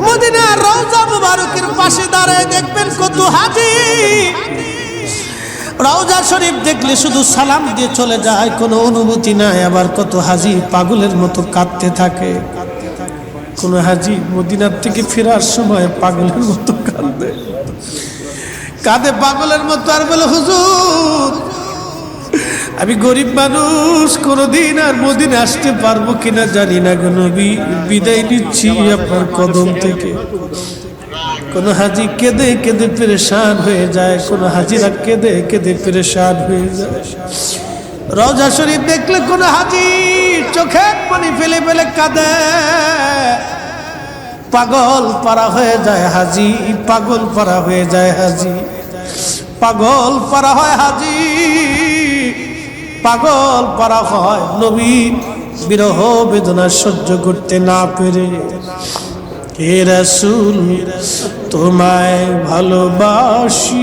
মদিনার রওজা মুবারকের পাশে দাঁড়ায় দেখবেন কত হাজি। রওজা শরীফ দেখলে শুধু সালাম দিয়ে চলে যায়, কোনো অনুভূতি নাই। আবার কত হাজি পাগলের মতো কাঁদতে থাকে। কোন হাজি মদিনার থেকে ফেরার সময় পাগলের মতো কাঁদে পাগলের মতো, আর বলে হুজুর আমি গরিব মানুষ, কোনদিন আর মদিনা আসতে পারবো কিনা জানি না গো নবী, বিদায় নিচ্ছি আপনার কদম থেকে। কোন হাজি কেঁদে কেঁদে পেরেশান হয়ে যায়, কোন হাজিরা কেঁদে কেঁদে পেরেশান হয়ে যায়। রওজা শরীফ দেখলে কোন হাজি চোখের পানি ফেলে ফেলে কাঁদে। পাগল পারা হয়ে যায় হাজি, পাগল পারা হয়ে যায় হাজি, পাগল পারা হয় হাজি, পাগল পারা হয় নবী বিরহ বেদনা সহ্য করতে না পেরে। হে রাসূল তোমায় ভালোবাসি।